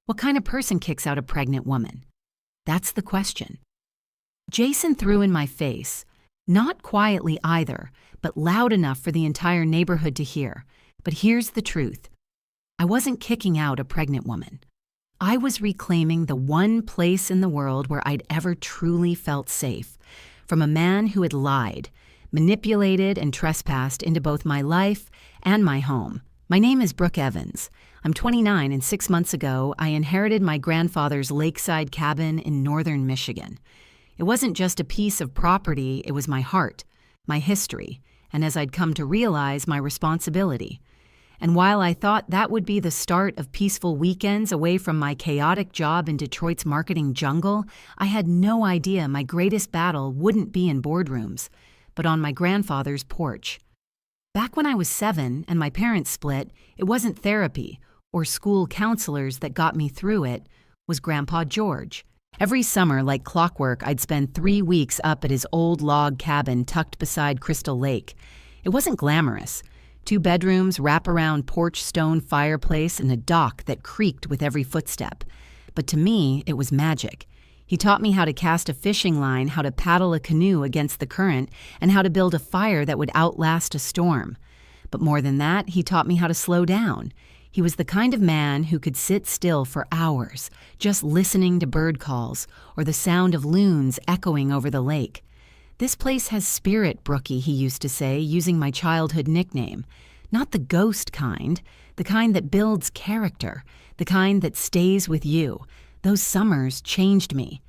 What kind of person kicks out a pregnant woman? That's the question. Jason threw in my face, not quietly either, but loud enough for the entire neighborhood to hear. But here's the truth. I wasn't kicking out a pregnant woman. I was reclaiming the one place in the world where I'd ever truly felt safe, from a man who had lied, manipulated, and trespassed into both my life and my home. My name is Brooke Evans. I'm 29, and 6 months ago, I inherited my grandfather's lakeside cabin in northern Michigan. It wasn't just a piece of property, it was my heart, my history, and as I'd come to realize, my responsibility. And while I thought that would be the start of peaceful weekends away from my chaotic job in Detroit's marketing jungle, I had no idea my greatest battle wouldn't be in boardrooms, but on my grandfather's porch. Back when I was 7 and my parents split, it wasn't therapy or school counselors that got me through it, was Grandpa George. Every summer, like clockwork, I'd spend 3 weeks up at his old log cabin tucked beside Crystal Lake. It wasn't glamorous. 2 bedrooms, wrap-around porch stone fireplace, and a dock that creaked with every footstep. But to me, it was magic. He taught me how to cast a fishing line, how to paddle a canoe against the current, and how to build a fire that would outlast a storm. But more than that, he taught me how to slow down. He was the kind of man who could sit still for hours, just listening to bird calls or the sound of loons echoing over the lake. "This place has spirit, Brookie," he used to say, using my childhood nickname. Not the ghost kind, the kind that builds character, the kind that stays with you. Those summers changed me.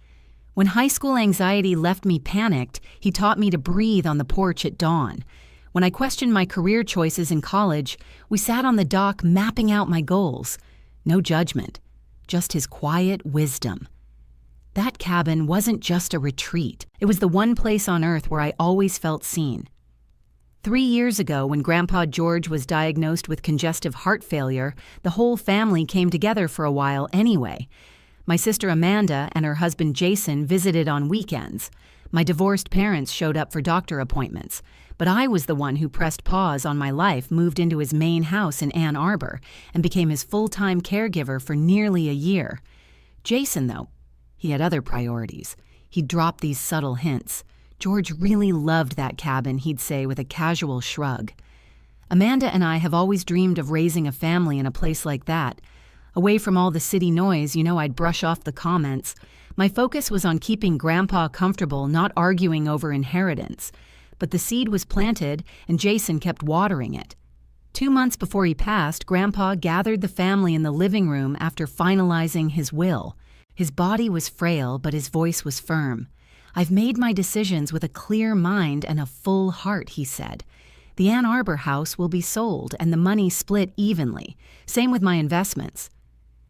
When high school anxiety left me panicked, he taught me to breathe on the porch at dawn. When I questioned my career choices in college, we sat on the dock mapping out my goals. No judgment, just his quiet wisdom. That cabin wasn't just a retreat. It was the one place on earth where I always felt seen. 3 years ago, when Grandpa George was diagnosed with congestive heart failure, the whole family came together for a while anyway. My sister Amanda and her husband Jason visited on weekends. My divorced parents showed up for doctor appointments. But I was the one who pressed pause on my life, moved into his main house in Ann Arbor, and became his full-time caregiver for nearly a year. Jason, though, he had other priorities. He'd drop these subtle hints. "George really loved that cabin," he'd say with a casual shrug. Amanda and I have always dreamed of raising a family in a place like that. Away from all the city noise, I'd brush off the comments. My focus was on keeping Grandpa comfortable, not arguing over inheritance. But the seed was planted, and Jason kept watering it. 2 months before he passed, Grandpa gathered the family in the living room after finalizing his will. His body was frail, but his voice was firm. "I've made my decisions with a clear mind and a full heart," he said. "The Ann Arbor house will be sold and the money split evenly. Same with my investments."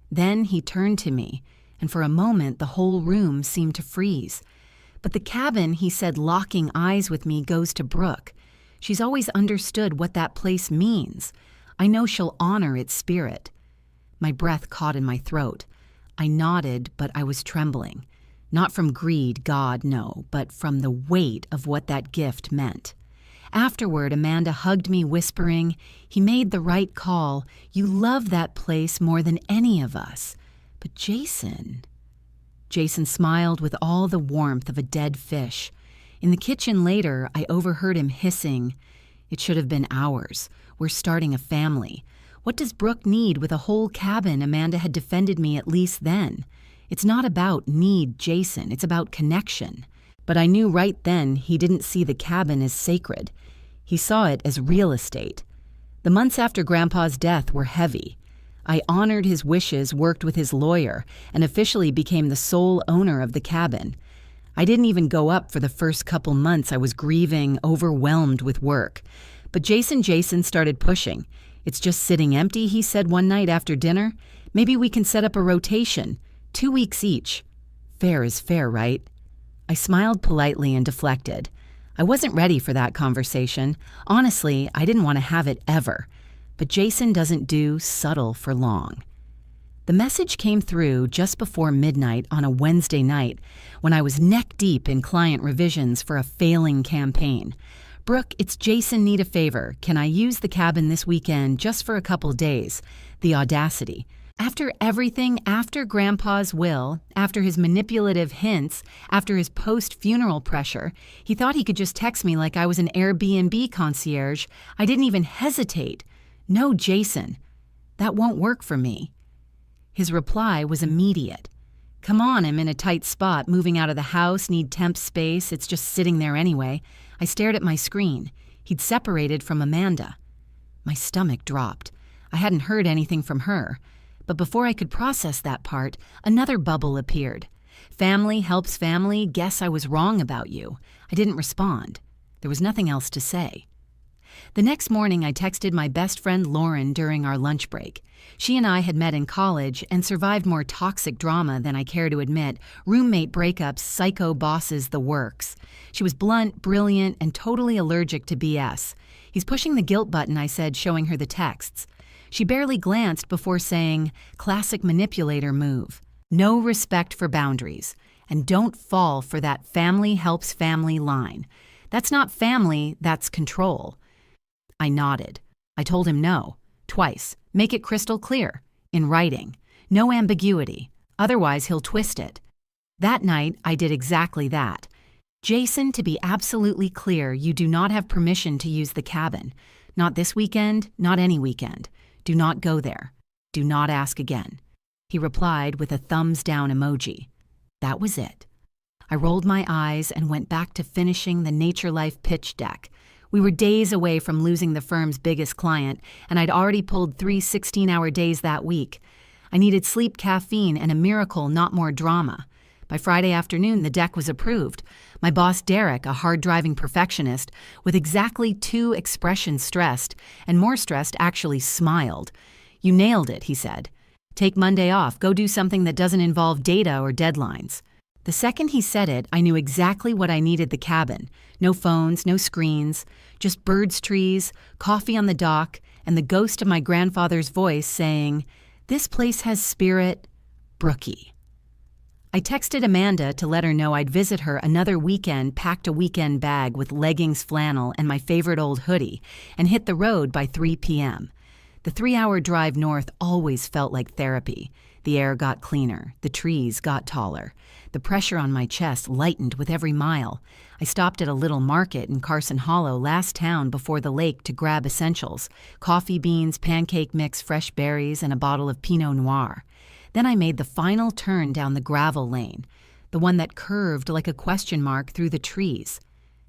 Then he turned to me, and for a moment the whole room seemed to freeze. "But the cabin," he said, locking eyes with me, "goes to Brooke. She's always understood what that place means. I know she'll honor its spirit." My breath caught in my throat. I nodded, but I was trembling. Not from greed, God, no, but from the weight of what that gift meant. Afterward, Amanda hugged me, whispering, "He made the right call. You love that place more than any of us. But Jason..." Jason smiled with all the warmth of a dead fish. In the kitchen later, I overheard him hissing, "It should have been ours. We're starting a family. What does Brooke need with a whole cabin?" Amanda had defended me at least then. "It's not about need, Jason. It's about connection." But I knew right then he didn't see the cabin as sacred. He saw it as real estate. The months after Grandpa's death were heavy. I honored his wishes, worked with his lawyer, and officially became the sole owner of the cabin. I didn't even go up for the first couple months. I was grieving, overwhelmed with work. But Jason started pushing. "It's just sitting empty," he said one night after dinner. "Maybe we can set up a rotation, 2 weeks each. Fair is fair, right?" I smiled politely and deflected. I wasn't ready for that conversation. Honestly, I didn't want to have it ever. But Jason doesn't do subtle for long. The message came through just before midnight on a Wednesday night when I was neck-deep in client revisions for a failing campaign. "Brooke, it's Jason, need a favor. Can I use the cabin this weekend just for a couple days?" The audacity. After everything, after Grandpa's will, after his manipulative hints, after his post-funeral pressure, he thought he could just text me like I was an Airbnb concierge. I didn't even hesitate. No, Jason, that won't work for me. His reply was immediate. Come on, I'm in a tight spot, moving out of the house, need temp space, it's just sitting there anyway. I stared at my screen. He'd separated from Amanda. My stomach dropped. I hadn't heard anything from her. But before I could process that part, another bubble appeared. Family helps family, guess I was wrong about you. I didn't respond. There was nothing else to say. The next morning, I texted my best friend Lauren during our lunch break. She and I had met in college and survived more toxic drama than I care to admit, roommate breakups, psycho bosses, the works. She was blunt, brilliant, and totally allergic to BS. He's pushing the guilt button, I said, showing her the texts. She barely glanced before saying, classic manipulator move. No respect for boundaries. And don't fall for that family helps family line. That's not family, that's control. I nodded. I told him no. Twice. Make it crystal clear. In writing. No ambiguity. Otherwise, he'll twist it. That night, I did exactly that. Jason, to be absolutely clear, you do not have permission to use the cabin. Not this weekend, not any weekend. Do not go there. Do not ask again. He replied with a thumbs down emoji. That was it. I rolled my eyes and went back to finishing the Nature Life pitch deck. We were days away from losing the firm's biggest client, and I'd already pulled 3 16-hour days that week. I needed sleep, caffeine, and a miracle, not more drama. By Friday afternoon, the deck was approved. My boss, Derek, a hard-driving perfectionist, with exactly 2 expressions stressed, and more stressed, actually smiled. You nailed it, he said. Take Monday off, go do something that doesn't involve data or deadlines. The second he said it, I knew exactly what I needed the cabin. No phones, no screens, just birds, trees, coffee on the dock, and the ghost of my grandfather's voice saying, "This place has spirit, Brookie." I texted Amanda to let her know I'd visit her another weekend, packed a weekend bag with leggings, flannel, and my favorite old hoodie, and hit the road by 3 p.m. The 3-hour drive north always felt like therapy. The air got cleaner, the trees got taller. The pressure on my chest lightened with every mile. I stopped at a little market in Carson Hollow, last town before the lake, to grab essentials: coffee beans, pancake mix, fresh berries, and a bottle of Pinot Noir. Then I made the final turn down the gravel lane, the one that curved like a question mark through the trees.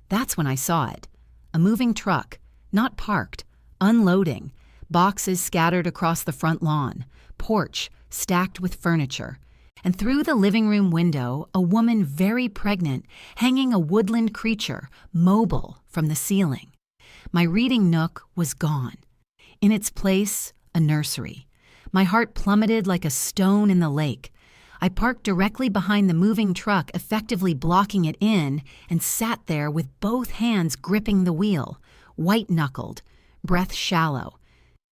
That's when I saw it. A moving truck, not parked, unloading, boxes scattered across the front lawn, porch stacked with furniture, and through the living room window, a woman very pregnant, hanging a woodland creature, mobile, from the ceiling. My reading nook was gone. In its place, a nursery. My heart plummeted like a stone in the lake. I parked directly behind the moving truck, effectively blocking it in, and sat there with both hands gripping the wheel, white-knuckled, breath shallow.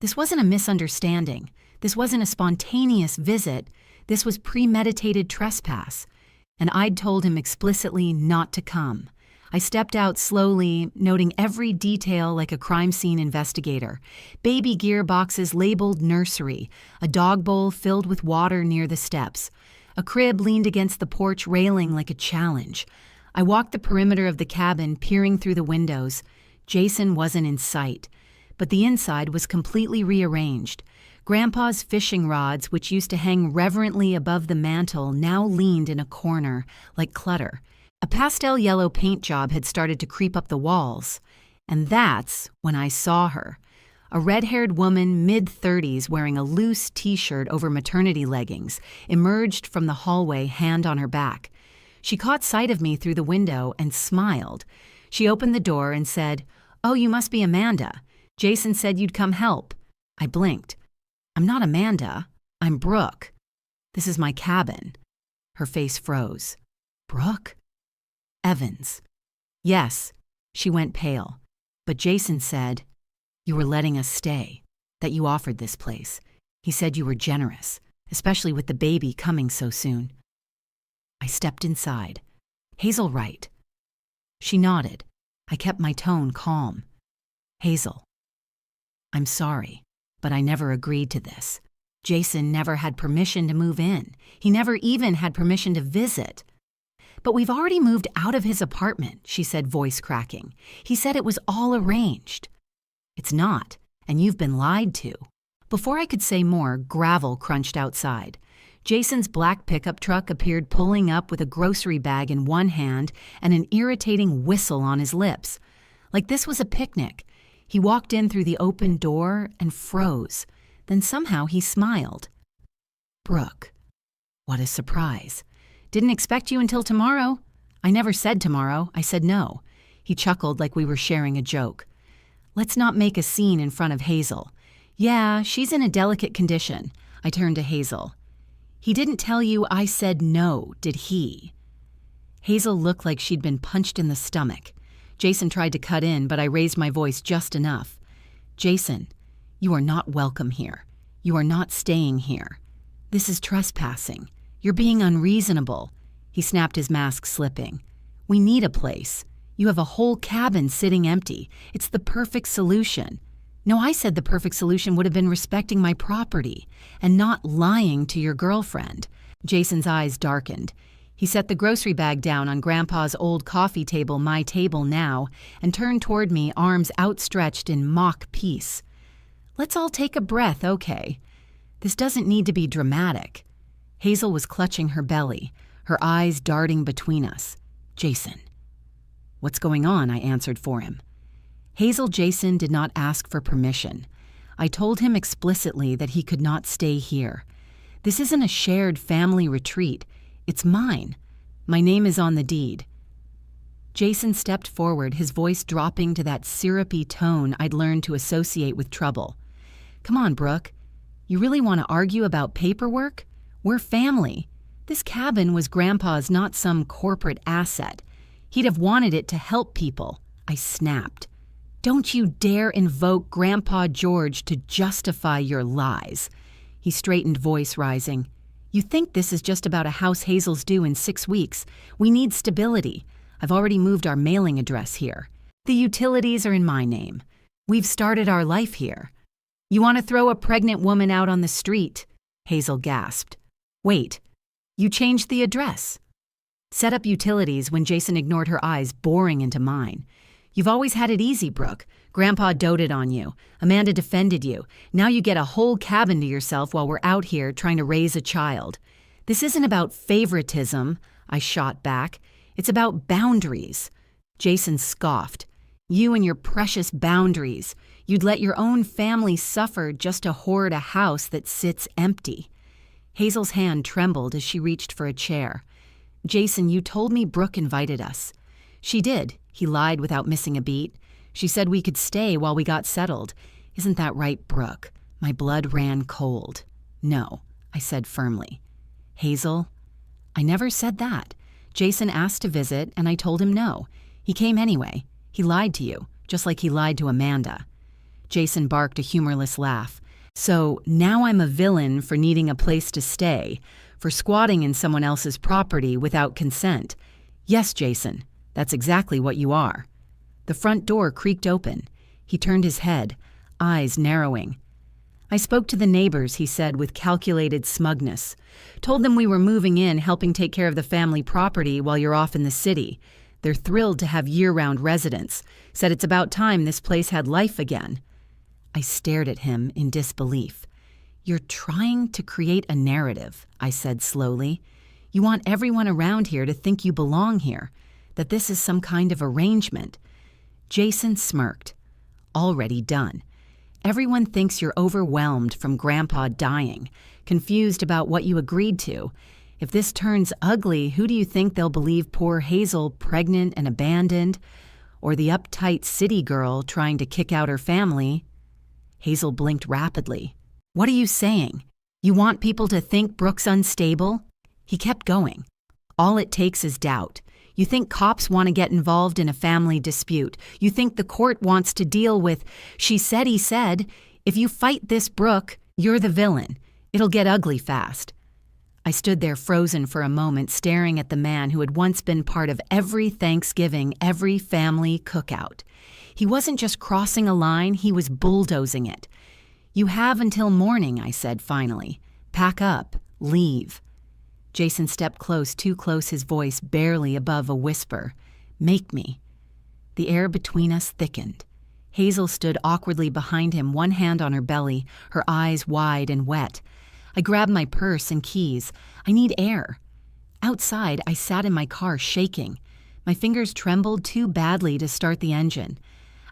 This wasn't a misunderstanding. This wasn't a spontaneous visit. This was premeditated trespass. And I'd told him explicitly not to come. I stepped out slowly, noting every detail like a crime scene investigator. Baby gear boxes labeled nursery, a dog bowl filled with water near the steps. A crib leaned against the porch railing like a challenge. I walked the perimeter of the cabin, peering through the windows. Jason wasn't in sight, but the inside was completely rearranged. Grandpa's fishing rods, which used to hang reverently above the mantel, now leaned in a corner, like clutter. A pastel yellow paint job had started to creep up the walls. And that's when I saw her. A red-haired woman, mid-30s, wearing a loose t-shirt over maternity leggings, emerged from the hallway, hand on her back. She caught sight of me through the window and smiled. She opened the door and said, "Oh, you must be Amanda. Jason said you'd come help." I blinked. "I'm not Amanda. I'm Brooke. This is my cabin." Her face froze. "Brooke?" "Evans." "Yes." She went pale. But Jason said, "You were letting us stay, that you offered this place. He said you were generous, especially with the baby coming so soon." I stepped inside. "Hazel right?" She nodded. I kept my tone calm. "Hazel, I'm sorry, but I never agreed to this. Jason never had permission to move in. He never even had permission to visit. But we've already moved out of his apartment, she said, voice cracking. He said it was all arranged. It's not, and you've been lied to. Before I could say more, gravel crunched outside. Jason's black pickup truck appeared pulling up with a grocery bag in one hand and an irritating whistle on his lips. Like this was a picnic. He walked in through the open door and froze. Then somehow he smiled. Brooke. What a surprise. Didn't expect you until tomorrow. I never said tomorrow. I said no. He chuckled like we were sharing a joke. Let's not make a scene in front of Hazel. Yeah, she's in a delicate condition. I turned to Hazel. He didn't tell you I said no, did he? Hazel looked like she'd been punched in the stomach. Jason tried to cut in, but I raised my voice just enough. Jason, you are not welcome here. You are not staying here. This is trespassing. You're being unreasonable. He snapped, his mask slipping. We need a place. You have a whole cabin sitting empty. It's the perfect solution. No, I said the perfect solution would have been respecting my property and not lying to your girlfriend. Jason's eyes darkened. He set the grocery bag down on Grandpa's old coffee table, my table now, and turned toward me, arms outstretched in mock peace. Let's all take a breath, okay? This doesn't need to be dramatic. Hazel was clutching her belly, her eyes darting between us. Jason. What's going on? I answered for him. Hazel Jason did not ask for permission. I told him explicitly that he could not stay here. This isn't a shared family retreat. It's mine. My name is on the deed. Jason stepped forward, his voice dropping to that syrupy tone I'd learned to associate with trouble. Come on, Brooke. You really want to argue about paperwork? We're family. This cabin was Grandpa's, not some corporate asset. He'd have wanted it to help people. I snapped. Don't you dare invoke Grandpa George to justify your lies. He straightened, voice rising. You think this is just about a house Hazel's due in 6 weeks. We need stability. I've already moved our mailing address here. The utilities are in my name. We've started our life here. You want to throw a pregnant woman out on the street? Hazel gasped. Wait, you changed the address. Set up utilities when Jason ignored her eyes boring into mine. You've always had it easy, Brooke. Grandpa doted on you. Amanda defended you. Now you get a whole cabin to yourself while we're out here trying to raise a child. This isn't about favoritism, I shot back. It's about boundaries. Jason scoffed. You and your precious boundaries. You'd let your own family suffer just to hoard a house that sits empty. Hazel's hand trembled as she reached for a chair. Jason, you told me Brooke invited us. She did. He lied without missing a beat. She said we could stay while we got settled. Isn't that right, Brooke? My blood ran cold. No, I said firmly. Hazel, I never said that. Jason asked to visit, and I told him no. He came anyway. He lied to you, just like he lied to Amanda. Jason barked a humorless laugh. So now I'm a villain for needing a place to stay, for squatting in someone else's property without consent. Yes, Jason. That's exactly what you are. The front door creaked open. He turned his head, eyes narrowing. I spoke to the neighbors, he said with calculated smugness. Told them we were moving in, helping take care of the family property while you're off in the city. They're thrilled to have year-round residents. Said it's about time this place had life again. I stared at him in disbelief. You're trying to create a narrative, I said slowly. You want everyone around here to think you belong here, that this is some kind of arrangement. Jason smirked. Already done. Everyone thinks you're overwhelmed from Grandpa dying, confused about what you agreed to. If this turns ugly, who do you think they'll believe poor Hazel pregnant and abandoned? Or the uptight city girl trying to kick out her family? Hazel blinked rapidly. What are you saying? You want people to think Brooke's unstable? He kept going. All it takes is doubt. You think cops want to get involved in a family dispute. You think the court wants to deal with, she said, he said. If you fight this Brooke, you're the villain. It'll get ugly fast. I stood there frozen for a moment, staring at the man who had once been part of every Thanksgiving, every family cookout. He wasn't just crossing a line, he was bulldozing it. You have until morning, I said finally. Pack up. Leave. Jason stepped close, too close, his voice barely above a whisper. Make me. The air between us thickened. Hazel stood awkwardly behind him, one hand on her belly, her eyes wide and wet. I grabbed my purse and keys. I need air. Outside, I sat in my car shaking. My fingers trembled too badly to start the engine.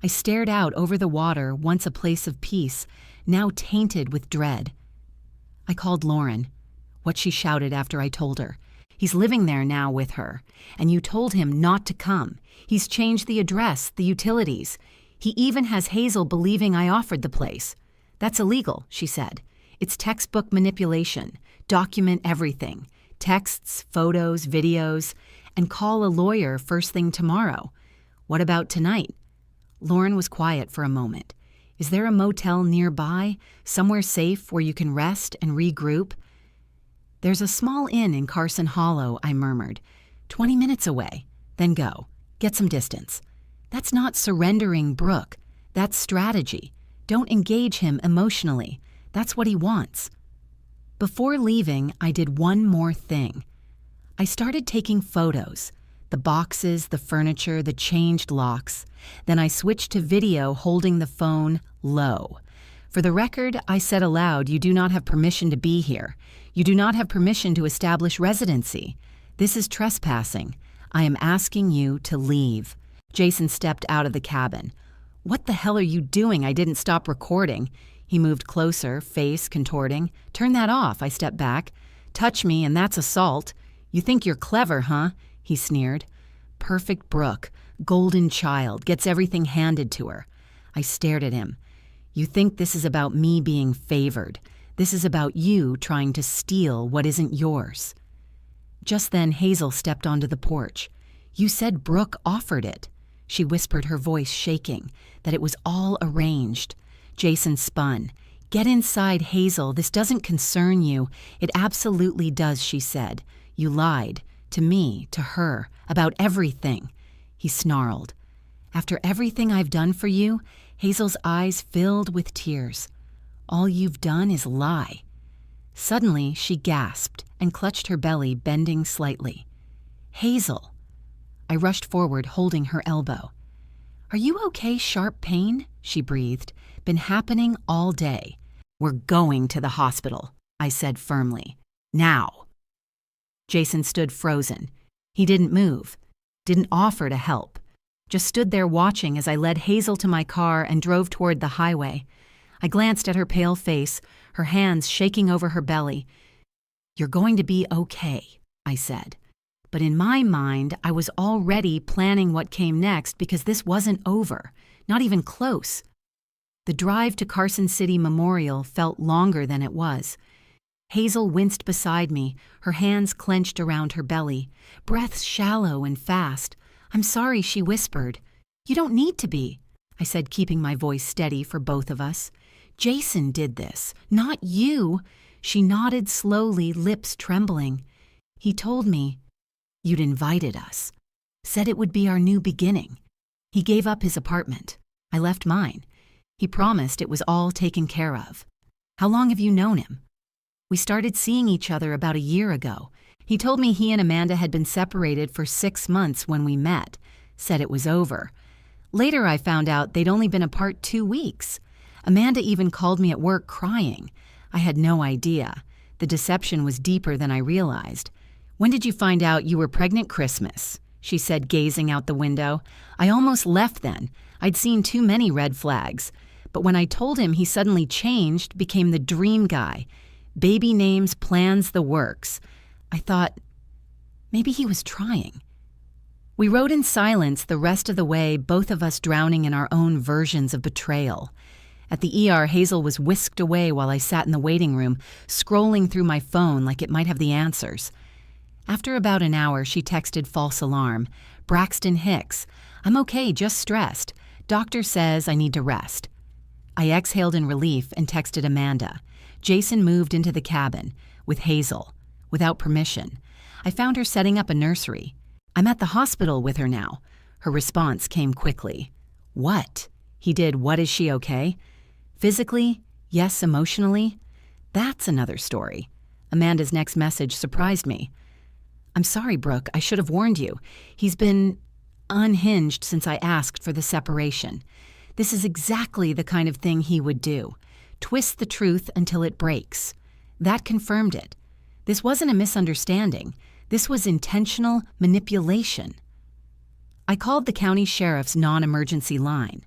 I stared out over the water, once a place of peace, now tainted with dread. I called Lauren. What she shouted after I told her. He's living there now with her. And you told him not to come. He's changed the address, the utilities. He even has Hazel believing I offered the place. That's illegal, she said. It's textbook manipulation. Document everything. Texts, photos, videos, and call a lawyer first thing tomorrow. What about tonight? Lauren was quiet for a moment. Is there a motel nearby, somewhere safe where you can rest and regroup? There's a small inn in Carson Hollow, I murmured. 20 minutes away. Then go. Get some distance. That's not surrendering Brooke. That's strategy. Don't engage him emotionally. That's what he wants. Before leaving, I did one more thing. I started taking photos. The boxes, the furniture, the changed locks. Then I switched to video holding the phone low. For the record, I said aloud, you do not have permission to be here. You do not have permission to establish residency. This is trespassing. I am asking you to leave. Jason stepped out of the cabin. What the hell are you doing? I didn't stop recording. He moved closer, face contorting. Turn that off, I stepped back. Touch me and that's assault. You think you're clever, huh? He sneered. Perfect Brooke, golden child, gets everything handed to her. I stared at him. You think this is about me being favored. This is about you trying to steal what isn't yours. Just then, Hazel stepped onto the porch. You said Brooke offered it. She whispered, her voice shaking, that it was all arranged. Jason spun. Get inside, Hazel. This doesn't concern you. It absolutely does, she said. You lied. To me, to her, about everything. He snarled. After everything I've done for you, Hazel's eyes filled with tears. All you've done is lie. Suddenly, she gasped and clutched her belly, bending slightly. Hazel. I rushed forward, holding her elbow. Are you okay, sharp pain? She breathed. Been happening all day. We're going to the hospital, I said firmly. Now. Jason stood frozen. He didn't move, didn't offer to help. Just stood there watching as I led Hazel to my car and drove toward the highway. I glanced at her pale face, her hands shaking over her belly. You're going to be okay, I said. But in my mind, I was already planning what came next because this wasn't over, not even close. The drive to Carson City Memorial felt longer than it was. Hazel winced beside me, her hands clenched around her belly, breaths shallow and fast. I'm sorry, she whispered. You don't need to be, I said, keeping my voice steady for both of us. Jason did this, not you. She nodded slowly, lips trembling. He told me, you'd invited us. Said it would be our new beginning. He gave up his apartment. I left mine. He promised it was all taken care of. How long have you known him? We started seeing each other about a year ago. He told me he and Amanda had been separated for 6 months when we met. Said it was over. Later I found out they'd only been apart 2 weeks. Amanda even called me at work crying. I had no idea. The deception was deeper than I realized. When did you find out you were pregnant, Christmas? She said, gazing out the window. I almost left then. I'd seen too many red flags. But when I told him, he suddenly changed, became the dream guy. Baby names, plans, the works. I thought, maybe he was trying. We rode in silence the rest of the way, both of us drowning in our own versions of betrayal. At the ER, Hazel was whisked away while I sat in the waiting room, scrolling through my phone like it might have the answers. After about an hour, she texted false alarm. Braxton Hicks. I'm okay, just stressed. Doctor says I need to rest. I exhaled in relief and texted Amanda. Jason moved into the cabin with Hazel, without permission. I found her setting up a nursery. I'm at the hospital with her now. Her response came quickly. What? He did, what, is she okay? Physically, Yes, emotionally? That's another story. Amanda's next message surprised me. I'm sorry, Brooke, I should have warned you. He's been unhinged since I asked for the separation. This is exactly the kind of thing he would do. Twist the truth until it breaks. That confirmed it. This wasn't a misunderstanding. This was intentional manipulation. I called the county sheriff's non-emergency line.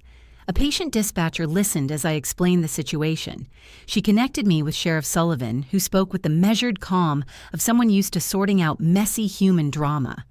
A patient dispatcher listened as I explained the situation. She connected me with Sheriff Sullivan, who spoke with the measured calm of someone used to sorting out messy human drama.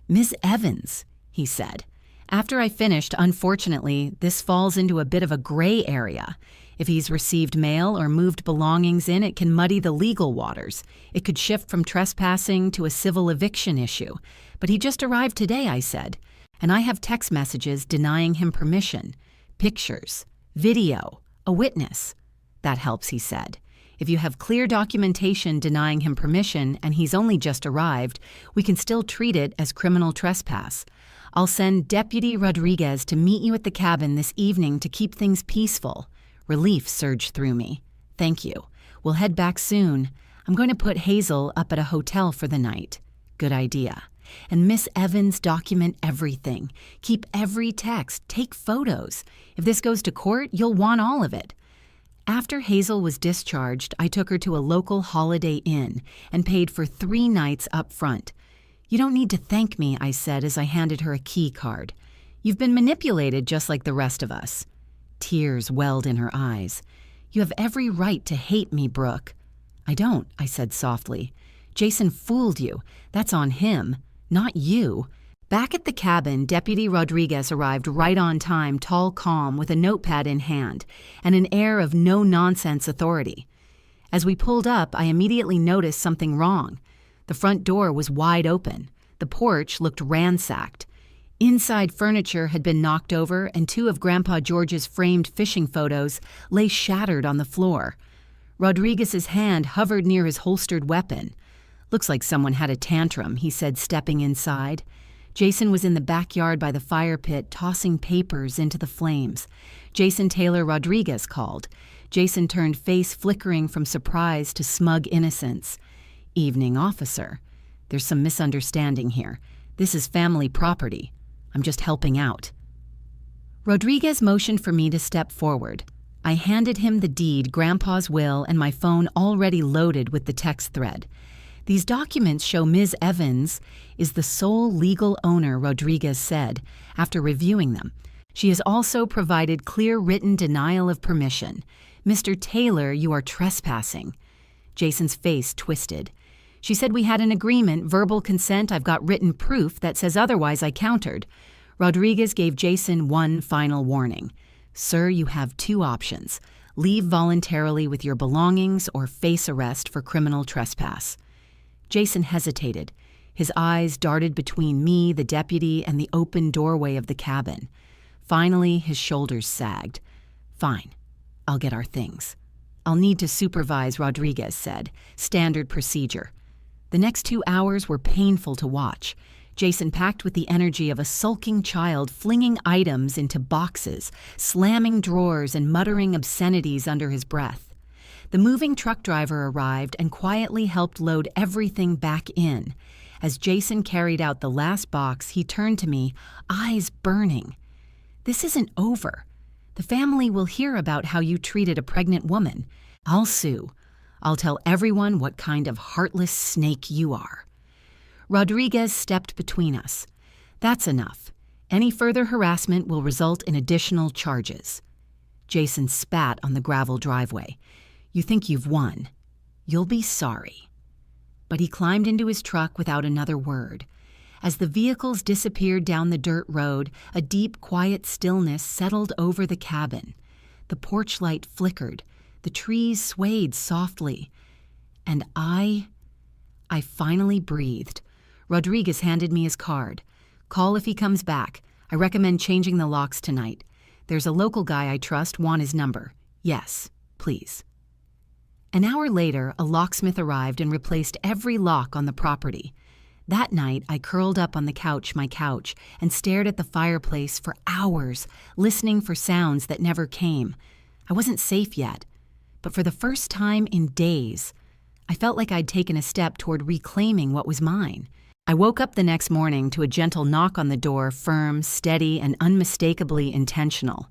"Ms. Evans," he said. After I finished, unfortunately, this falls into a bit of a gray area. If he's received mail or moved belongings in, it can muddy the legal waters. It could shift from trespassing to a civil eviction issue. But he just arrived today, I said. And I have text messages denying him permission. Pictures, video, a witness. That helps, he said. If you have clear documentation denying him permission and he's only just arrived, we can still treat it as criminal trespass. I'll send Deputy Rodriguez to meet you at the cabin this evening to keep things peaceful. Relief surged through me. Thank you. We'll head back soon. I'm going to put Hazel up at a hotel for the night. Good idea. And Miss Evans, document everything. Keep every text. Take photos. If this goes to court, you'll want all of it. After Hazel was discharged, I took her to a local Holiday Inn and paid for 3 nights up front. You don't need to thank me, I said as I handed her a key card. You've been manipulated just like the rest of us. Tears welled in her eyes. You have every right to hate me, Brooke. I don't, I said softly. Jason fooled you. That's on him, not you. Back at the cabin, Deputy Rodriguez arrived right on time, tall, calm, with a notepad in hand, and an air of no-nonsense authority. As we pulled up, I immediately noticed something wrong. The front door was wide open. The porch looked ransacked. Inside furniture had been knocked over, and 2 of Grandpa George's framed fishing photos lay shattered on the floor. Rodriguez's hand hovered near his holstered weapon. Looks like someone had a tantrum, he said, stepping inside. Jason was in the backyard by the fire pit, tossing papers into the flames. Jason Taylor Rodriguez called. Jason turned, face flickering from surprise to smug innocence. Evening, officer. There's some misunderstanding here. This is family property. I'm just helping out. Rodriguez motioned for me to step forward. I handed him the deed, Grandpa's will, and my phone already loaded with the text thread. These documents show Ms. Evans is the sole legal owner, Rodriguez said, after reviewing them. She has also provided clear written denial of permission. Mr. Taylor, you are trespassing. Jason's face twisted. She said we had an agreement, verbal consent. I've got written proof that says otherwise, I countered. Rodriguez gave Jason one final warning. Sir, you have 2 options. Leave voluntarily with your belongings or face arrest for criminal trespass. Jason hesitated. His eyes darted between me, the deputy, and the open doorway of the cabin. Finally, his shoulders sagged. Fine. I'll get our things. I'll need to supervise, Rodriguez said. Standard procedure. The next 2 hours were painful to watch. Jason packed with the energy of a sulking child, flinging items into boxes, slamming drawers, and muttering obscenities under his breath. The moving truck driver arrived and quietly helped load everything back in. As Jason carried out the last box, he turned to me, eyes burning. This isn't over. The family will hear about how you treated a pregnant woman. I'll sue. I'll tell everyone what kind of heartless snake you are. Rodriguez stepped between us. That's enough. Any further harassment will result in additional charges. Jason spat on the gravel driveway. You think you've won. You'll be sorry. But he climbed into his truck without another word. As the vehicles disappeared down the dirt road, a deep, quiet stillness settled over the cabin. The porch light flickered. The trees swayed softly. And I finally breathed. Rodriguez handed me his card. Call if he comes back. I recommend changing the locks tonight. There's a local guy I trust. Want his number. Yes, please. An hour later, a locksmith arrived and replaced every lock on the property. That night, I curled up on my couch, and stared at the fireplace for hours, listening for sounds that never came. I wasn't safe yet. but for the first time in days, I felt like I'd taken a step toward reclaiming what was mine. I woke up the next morning to a gentle knock on the door, firm, steady, and unmistakably intentional.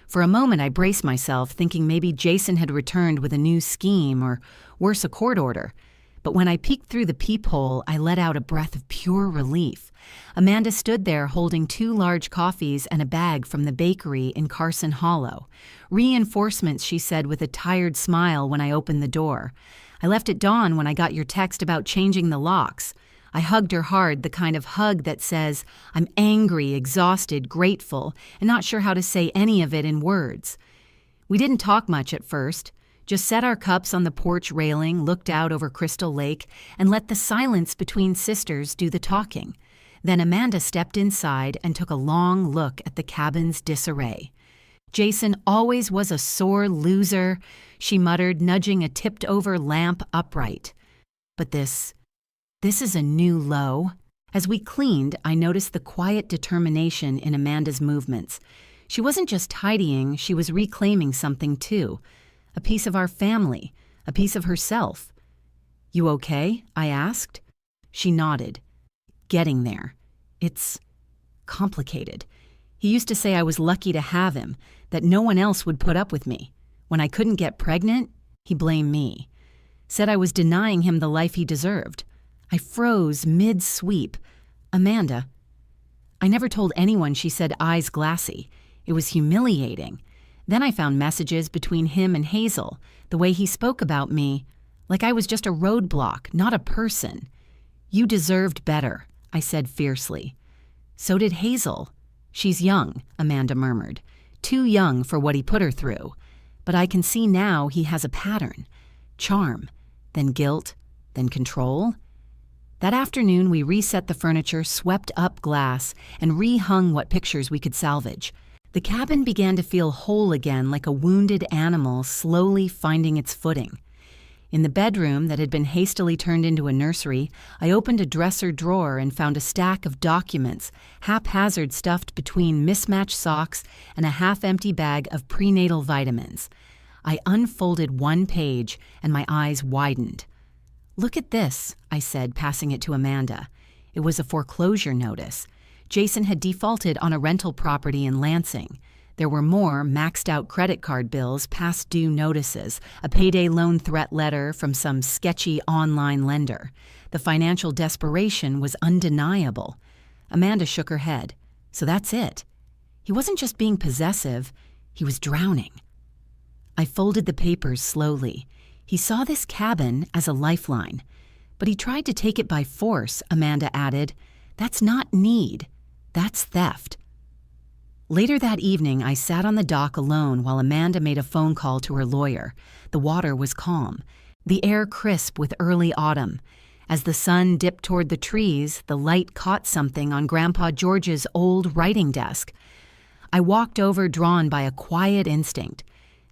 For a moment, I braced myself, thinking maybe Jason had returned with a new scheme or, worse, a court order. But when I peeked through the peephole, I let out a breath of pure relief. Amanda stood there holding 2 large coffees and a bag from the bakery in Carson Hollow. Reinforcements, she said with a tired smile when I opened the door. I left at dawn when I got your text about changing the locks. I hugged her hard, the kind of hug that says, I'm angry, exhausted, grateful, and not sure how to say any of it in words. We didn't talk much at first. Just set our cups on the porch railing, looked out over Crystal Lake, and let the silence between sisters do the talking. Then Amanda stepped inside and took a long look at the cabin's disarray. Jason always was a sore loser, she muttered, nudging a tipped-over lamp upright. But this is a new low. As we cleaned, I noticed the quiet determination in Amanda's movements. She wasn't just tidying, she was reclaiming something too. A piece of our family, a piece of herself. You okay? I asked. She nodded. Getting there. It's complicated. He used to say I was lucky to have him, that no one else would put up with me. When I couldn't get pregnant, he blamed me. Said I was denying him the life he deserved. I froze mid-sweep. Amanda. I never told anyone, she said, eyes glassy. It was humiliating. Then I found messages between him and Hazel, the way he spoke about me, like I was just a roadblock, not a person. You deserved better, I said fiercely. So did Hazel. She's young, Amanda murmured. Too young for what he put her through. But I can see now he has a pattern. Charm, then guilt, then control. That afternoon, we reset the furniture, swept up glass, and rehung what pictures we could salvage. The cabin began to feel whole again, like a wounded animal slowly finding its footing. In the bedroom that had been hastily turned into a nursery, I opened a dresser drawer and found a stack of documents, haphazard stuffed between mismatched socks and a half-empty bag of prenatal vitamins. I unfolded one page, and my eyes widened. Look at this, I said, passing it to Amanda. It was a foreclosure notice. Jason had defaulted on a rental property in Lansing. There were more maxed-out credit card bills, past due notices, a payday loan threat letter from some sketchy online lender. The financial desperation was undeniable. Amanda shook her head. So that's it. He wasn't just being possessive, he was drowning. I folded the papers slowly. He saw this cabin as a lifeline. But he tried to take it by force, Amanda added. That's not need. That's theft. Later that evening, I sat on the dock alone while Amanda made a phone call to her lawyer. The water was calm, the air crisp with early autumn. As the sun dipped toward the trees, the light caught something on Grandpa George's old writing desk. I walked over, drawn by a quiet instinct.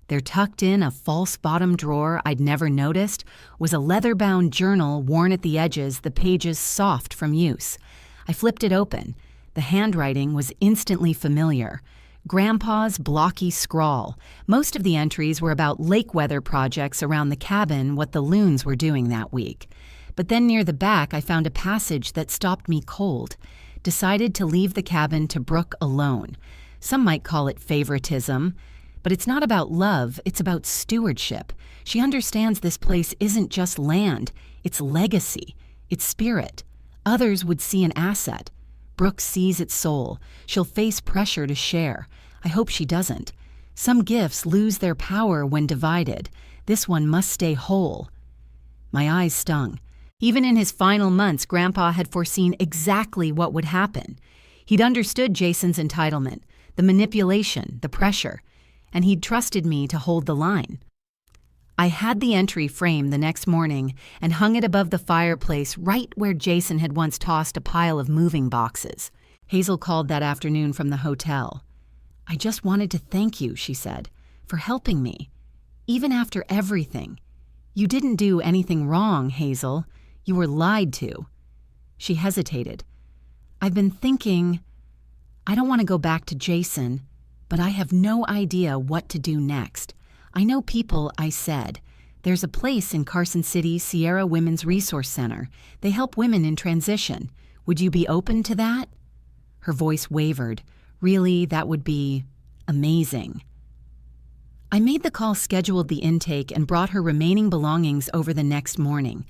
There, tucked in a false bottom drawer I'd never noticed, was a leather-bound journal worn at the edges, the pages soft from use. I flipped it open. The handwriting was instantly familiar. Grandpa's blocky scrawl. Most of the entries were about lake weather projects around the cabin, what the loons were doing that week. But then near the back, I found a passage that stopped me cold. Decided to leave the cabin to Brooke alone. Some might call it favoritism. But it's not about love, it's about stewardship. She understands this place isn't just land, it's legacy, it's spirit. Others would see an asset. Brooke sees its soul. She'll face pressure to share. I hope she doesn't. Some gifts lose their power when divided. This one must stay whole. My eyes stung. Even in his final months, Grandpa had foreseen exactly what would happen. He'd understood Jason's entitlement, the manipulation, the pressure, and he'd trusted me to hold the line. I had the entry framed the next morning and hung it above the fireplace right where Jason had once tossed a pile of moving boxes. Hazel called that afternoon from the hotel. I just wanted to thank you, she said, for helping me. Even after everything. You didn't do anything wrong, Hazel. You were lied to. She hesitated. I've been thinking, I don't want to go back to Jason, but I have no idea what to do next. I know people, I said. There's a place in Carson City, Sierra Women's Resource Center. They help women in transition. Would you be open to that? Her voice wavered. Really, that would be amazing. I made the call, scheduled the intake, and brought her remaining belongings over the next morning.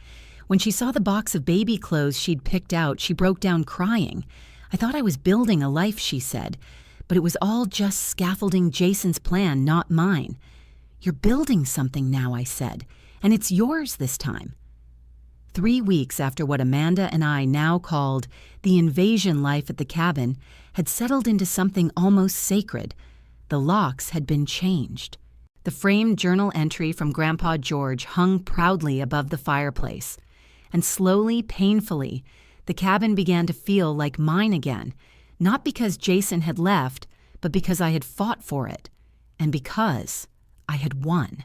When she saw the box of baby clothes she'd picked out, she broke down crying. I thought I was building a life, she said, but it was all just scaffolding Jason's plan, not mine. You're building something now, I said, and it's yours this time. 3 weeks after what Amanda and I now called the invasion life at the cabin had settled into something almost sacred, the locks had been changed. The framed journal entry from Grandpa George hung proudly above the fireplace, and slowly, painfully, the cabin began to feel like mine again, not because Jason had left, but because I had fought for it, and because I had won.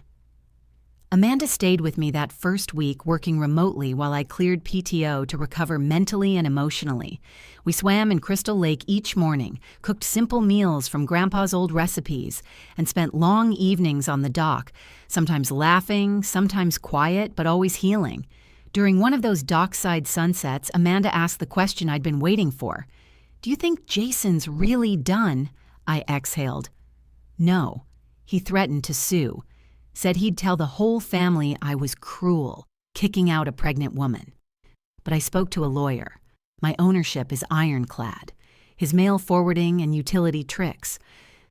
Amanda stayed with me that first week, working remotely while I cleared PTO to recover mentally and emotionally. We swam in Crystal Lake each morning, cooked simple meals from Grandpa's old recipes, and spent long evenings on the dock, sometimes laughing, sometimes quiet, but always healing. During one of those dockside sunsets, Amanda asked the question I'd been waiting for. "Do you think Jason's really done?" I exhaled. "No." He threatened to sue. Said he'd tell the whole family I was cruel, kicking out a pregnant woman. But I spoke to a lawyer. My ownership is ironclad. His mail forwarding and utility tricks.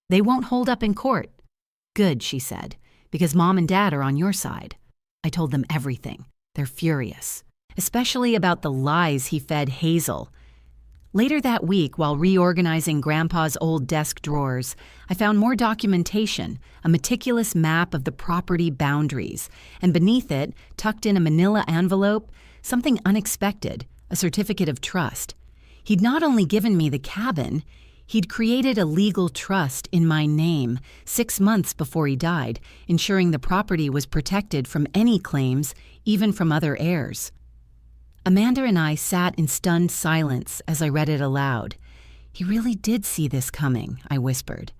They won't hold up in court. Good, she said, because Mom and Dad are on your side. I told them everything. They're furious, especially about the lies he fed Hazel. Later that week, while reorganizing Grandpa's old desk drawers, I found more documentation, a meticulous map of the property boundaries, and beneath it, tucked in a manila envelope, something unexpected, a certificate of trust. He'd not only given me the cabin, he'd created a legal trust in my name 6 months before he died, ensuring the property was protected from any claims, even from other heirs. Amanda and I sat in stunned silence as I read it aloud. He really did see this coming, I whispered.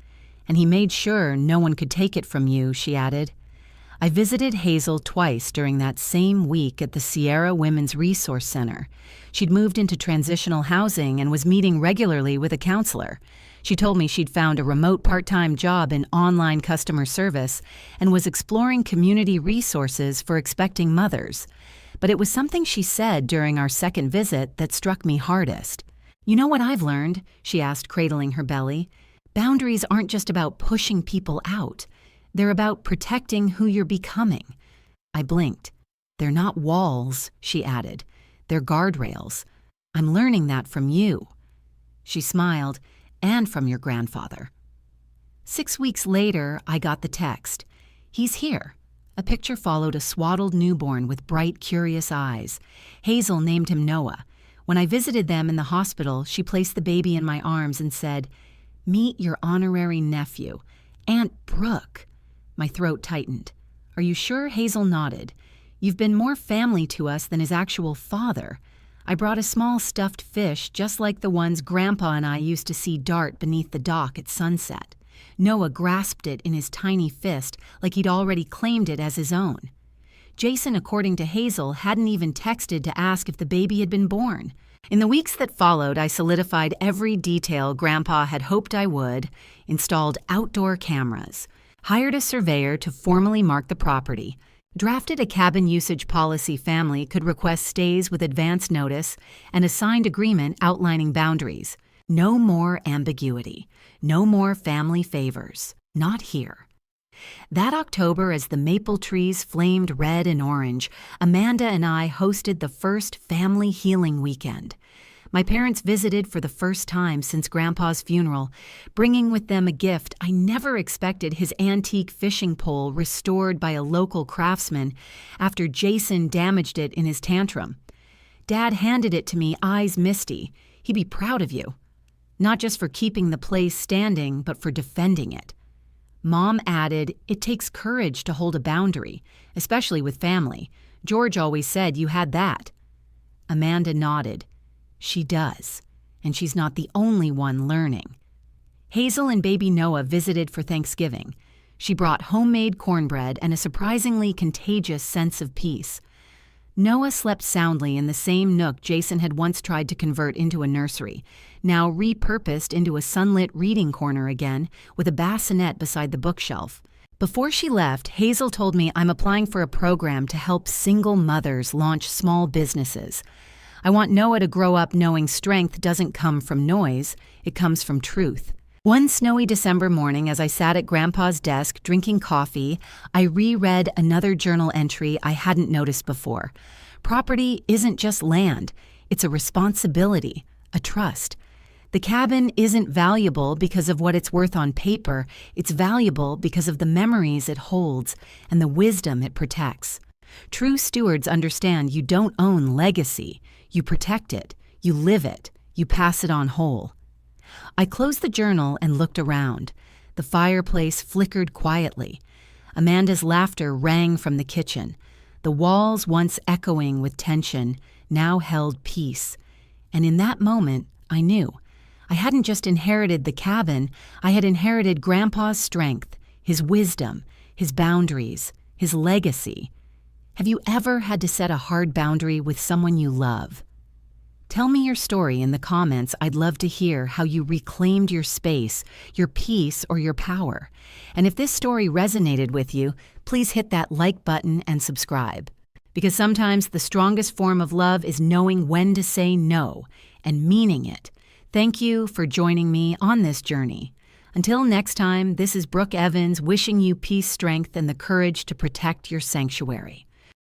And he made sure no one could take it from you, she added. I visited Hazel twice during that same week at the Sierra Women's Resource Center. She'd moved into transitional housing and was meeting regularly with a counselor. She told me she'd found a remote part-time job in online customer service and was exploring community resources for expecting mothers. But it was something she said during our second visit that struck me hardest. "You know what I've learned?" she asked, cradling her belly. "Boundaries aren't just about pushing people out. They're about protecting who you're becoming." I blinked. "They're not walls," she added. "They're guardrails. I'm learning that from you." She smiled, "And from your grandfather." 6 weeks later, I got the text. "He's here." A picture followed a swaddled newborn with bright, curious eyes. Hazel named him Noah. When I visited them in the hospital, she placed the baby in my arms and said, "Meet your honorary nephew, Aunt Brooke." My throat tightened. "Are you sure?" Hazel nodded. "You've been more family to us than his actual father." I brought a small stuffed fish just like the ones Grandpa and I used to see dart beneath the dock at sunset. Noah grasped it in his tiny fist like he'd already claimed it as his own. Jason, according to Hazel, hadn't even texted to ask if the baby had been born. In the weeks that followed, I solidified every detail Grandpa had hoped I would, installed outdoor cameras, hired a surveyor to formally mark the property, drafted a cabin usage policy family could request stays with advance notice, and a signed agreement outlining boundaries. No more ambiguity. No more family favors. Not here. That October, as the maple trees flamed red and orange, Amanda and I hosted the first family healing weekend. My parents visited for the first time since Grandpa's funeral, bringing with them a gift I never expected, his antique fishing pole restored by a local craftsman after Jason damaged it in his tantrum. Dad handed it to me, eyes misty. "He'd be proud of you. Not just for keeping the place standing, but for defending it." Mom added, "It takes courage to hold a boundary, especially with family. George always said you had that." Amanda nodded. "She does, and she's not the only one learning." Hazel and baby Noah visited for Thanksgiving. She brought homemade cornbread and a surprisingly contagious sense of peace. Noah slept soundly in the same nook Jason had once tried to convert into a nursery, now repurposed into a sunlit reading corner again, with a bassinet beside the bookshelf. Before she left, Hazel told me I'm applying for a program to help single mothers launch small businesses. I want Noah to grow up knowing strength doesn't come from noise, it comes from truth. One snowy December morning, as I sat at Grandpa's desk drinking coffee, I reread another journal entry I hadn't noticed before. Property isn't just land, it's a responsibility, a trust. The cabin isn't valuable because of what it's worth on paper, it's valuable because of the memories it holds and the wisdom it protects. True stewards understand you don't own legacy, you protect it, you live it, you pass it on whole. I closed the journal and looked around. The fireplace flickered quietly. Amanda's laughter rang from the kitchen. The walls, once echoing with tension, now held peace. And in that moment, I knew. I hadn't just inherited the cabin, I had inherited Grandpa's strength, his wisdom, his boundaries, his legacy. Have you ever had to set a hard boundary with someone you love? Tell me your story in the comments. I'd love to hear how you reclaimed your space, your peace, or your power. And if this story resonated with you, please hit that like button and subscribe. Because sometimes the strongest form of love is knowing when to say no and meaning it. Thank you for joining me on this journey. Until next time, this is Brooke Evans wishing you peace, strength, and the courage to protect your sanctuary.